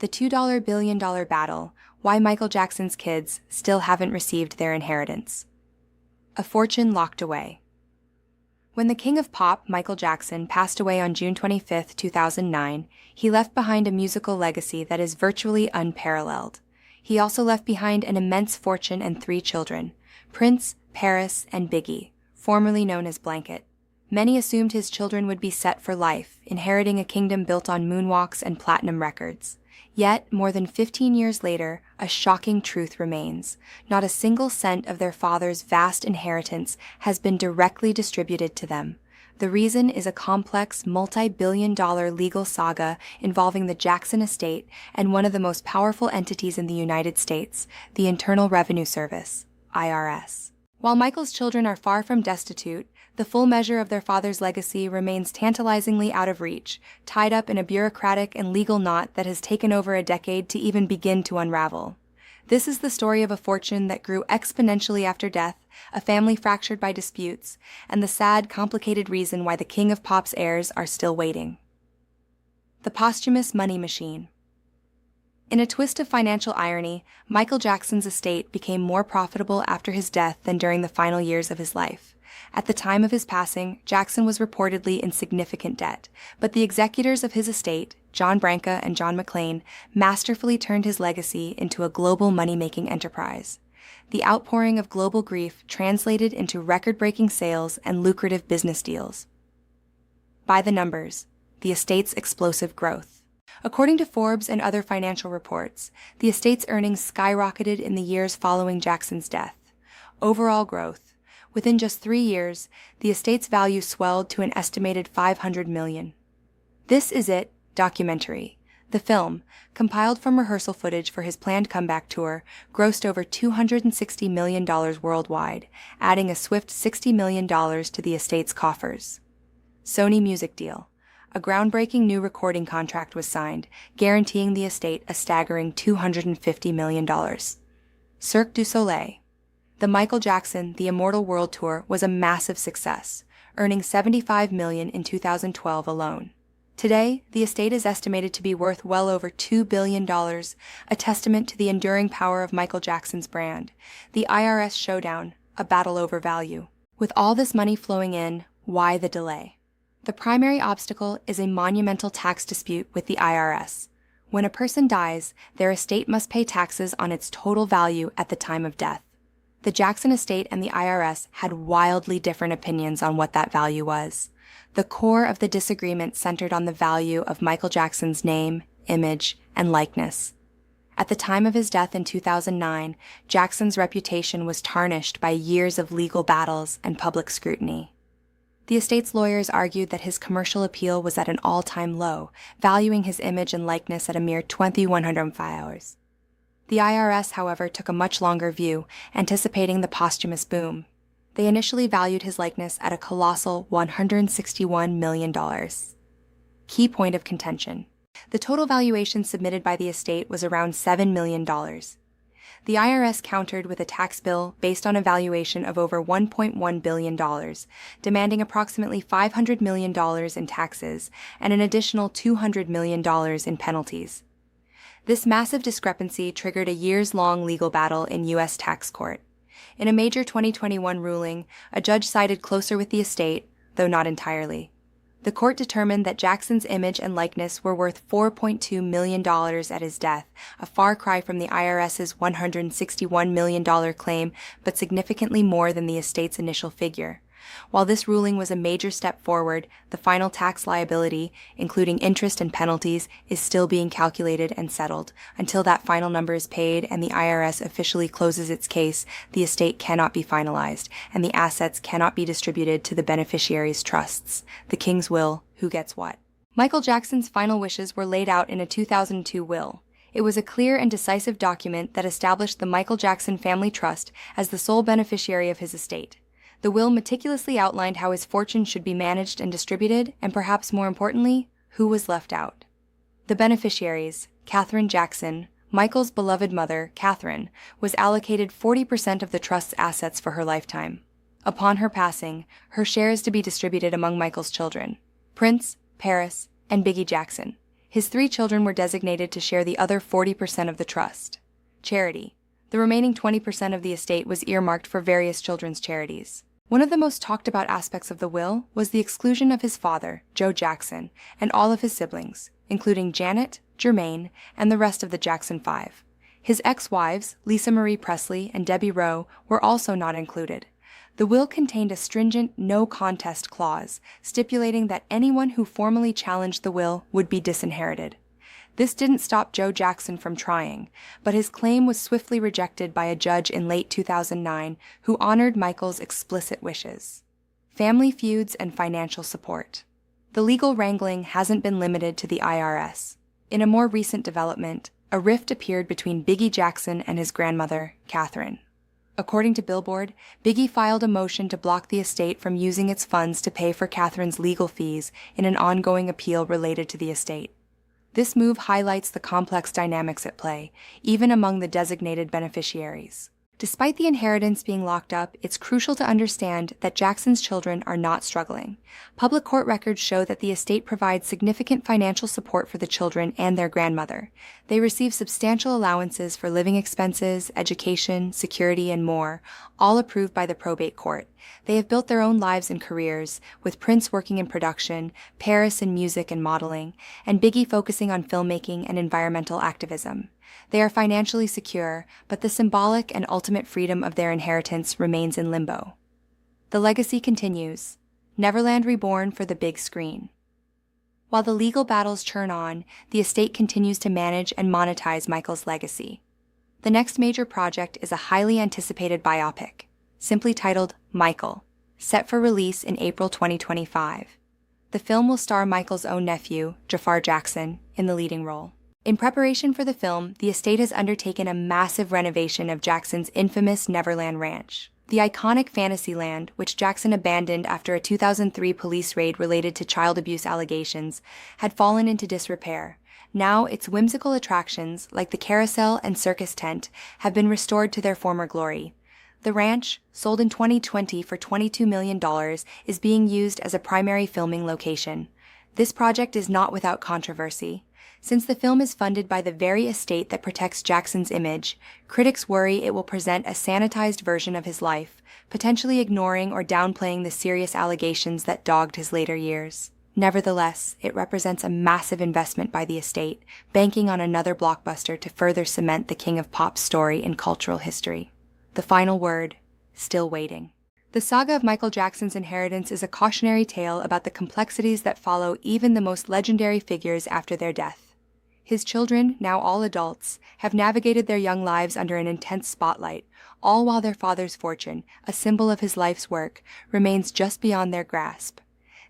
The $2 billion battle, why Michael Jackson's kids still haven't received their inheritance. A fortune locked away. When the king of pop, Michael Jackson, passed away on June 25, 2009, he left behind a musical legacy that is virtually unparalleled. He also left behind an immense fortune and 3 children, Prince, Paris, and Biggie, formerly known as Blanket. Many assumed his children would be set for life, inheriting a kingdom built on moonwalks and platinum records. Yet, more than 15 years later, a shocking truth remains. Not a single cent of their father's vast inheritance has been directly distributed to them. The reason is a complex, multi-billion-dollar legal saga involving the Jackson estate and one of the most powerful entities in the United States, the Internal Revenue Service, IRS. While Michael's children are far from destitute, the full measure of their father's legacy remains tantalizingly out of reach, tied up in a bureaucratic and legal knot that has taken over a decade to even begin to unravel. This is the story of a fortune that grew exponentially after death, a family fractured by disputes, and the sad, complicated reason why the King of Pop's heirs are still waiting. The posthumous money machine. In a twist of financial irony, Michael Jackson's estate became more profitable after his death than during the final years of his life. At the time of his passing, Jackson was reportedly in significant debt, but the executors of his estate, John Branca and John McClain, masterfully turned his legacy into a global money-making enterprise. The outpouring of global grief translated into record-breaking sales and lucrative business deals. By the numbers, the estate's explosive growth. According to Forbes and other financial reports, the estate's earnings skyrocketed in the years following Jackson's death. Overall growth. Within just 3 years, the estate's value swelled to an estimated $500 million. This Is It documentary. The film, compiled from rehearsal footage for his planned comeback tour, grossed over $260 million worldwide, adding a swift $60 million to the estate's coffers. Sony Music Deal. A groundbreaking new recording contract was signed, guaranteeing the estate a staggering $250 million. Cirque du Soleil. The Michael Jackson The Immortal World Tour was a massive success, earning $75 million in 2012 alone. Today, the estate is estimated to be worth well over $2 billion, a testament to the enduring power of Michael Jackson's brand. The IRS showdown, a battle over value. With all this money flowing in, why the delay? The primary obstacle is a monumental tax dispute with the IRS. When a person dies, their estate must pay taxes on its total value at the time of death. The Jackson estate and the IRS had wildly different opinions on what that value was. The core of the disagreement centered on the value of Michael Jackson's name, image, and likeness. At the time of his death in 2009, Jackson's reputation was tarnished by years of legal battles and public scrutiny. The estate's lawyers argued that his commercial appeal was at an all-time low, valuing his image and likeness at a mere $2,105. The IRS, however, took a much longer view, anticipating the posthumous boom. They initially valued his likeness at a colossal $161 million. Key point of contention. The total valuation submitted by the estate was around $7 million. The IRS countered with a tax bill based on a valuation of over $1.1 billion, demanding approximately $500 million in taxes and an additional $200 million in penalties. This massive discrepancy triggered a years-long legal battle in U.S. tax court. In a major 2021 ruling, a judge sided closer with the estate, though not entirely. The court determined that Jackson's image and likeness were worth $4.2 million at his death, a far cry from the IRS's $161 million claim, but significantly more than the estate's initial figure. While this ruling was a major step forward, the final tax liability, including interest and penalties, is still being calculated and settled. Until that final number is paid and the IRS officially closes its case, the estate cannot be finalized, and the assets cannot be distributed to the beneficiaries' trusts. The king's will, who gets what? Michael Jackson's final wishes were laid out in a 2002 will. It was a clear and decisive document that established the Michael Jackson Family Trust as the sole beneficiary of his estate. The will meticulously outlined how his fortune should be managed and distributed, and perhaps more importantly, who was left out. The beneficiaries, Catherine Jackson, Michael's beloved mother, Catherine, was allocated 40% of the trust's assets for her lifetime. Upon her passing, her share is to be distributed among Michael's children, Prince, Paris, and Biggie Jackson. His 3 children were designated to share the other 40% of the trust. Charity. The remaining 20% of the estate was earmarked for various children's charities. One of the most talked about aspects of the will was the exclusion of his father, Joe Jackson, and all of his siblings, including Janet, Jermaine, and the rest of the Jackson Five. His ex-wives, Lisa Marie Presley and Debbie Rowe, were also not included. The will contained a stringent no-contest clause, stipulating that anyone who formally challenged the will would be disinherited. This didn't stop Joe Jackson from trying, but his claim was swiftly rejected by a judge in late 2009 who honored Michael's explicit wishes. Family feuds and financial support. The legal wrangling hasn't been limited to the IRS. In a more recent development, a rift appeared between Biggie Jackson and his grandmother, Catherine. According to Billboard, Biggie filed a motion to block the estate from using its funds to pay for Catherine's legal fees in an ongoing appeal related to the estate. This move highlights the complex dynamics at play, even among the designated beneficiaries. Despite the inheritance being locked up, it's crucial to understand that Jackson's children are not struggling. Public court records show that the estate provides significant financial support for the children and their grandmother. They receive substantial allowances for living expenses, education, security, and more, all approved by the probate court. They have built their own lives and careers, with Prince working in production, Paris in music and modeling, and Biggie focusing on filmmaking and environmental activism. They are financially secure, but the symbolic and ultimate freedom of their inheritance remains in limbo. The legacy continues. Neverland reborn for the big screen. While the legal battles churn on, the estate continues to manage and monetize Michael's legacy. The next major project is a highly anticipated biopic, simply titled Michael, set for release in April 2025. The film will star Michael's own nephew, Jafar Jackson, in the leading role. In preparation for the film, the estate has undertaken a massive renovation of Jackson's infamous Neverland Ranch. The iconic Fantasyland, which Jackson abandoned after a 2003 police raid related to child abuse allegations, had fallen into disrepair. Now, its whimsical attractions, like the carousel and circus tent, have been restored to their former glory. The ranch, sold in 2020 for $22 million, is being used as a primary filming location. This project is not without controversy. Since the film is funded by the very estate that protects Jackson's image, critics worry it will present a sanitized version of his life, potentially ignoring or downplaying the serious allegations that dogged his later years. Nevertheless, it represents a massive investment by the estate, banking on another blockbuster to further cement the King of Pop's story in cultural history. The final word, still waiting. The saga of Michael Jackson's inheritance is a cautionary tale about the complexities that follow even the most legendary figures after their death. His children, now all adults, have navigated their young lives under an intense spotlight, all while their father's fortune, a symbol of his life's work, remains just beyond their grasp.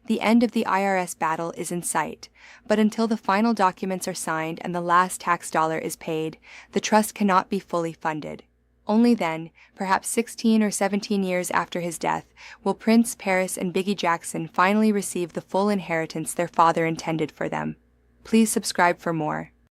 The end of the IRS battle is in sight, but until the final documents are signed and the last tax dollar is paid, the trust cannot be fully funded. Only then, perhaps 16 or 17 years after his death, will Prince, Paris, and Biggie Jackson finally receive the full inheritance their father intended for them. Please subscribe for more.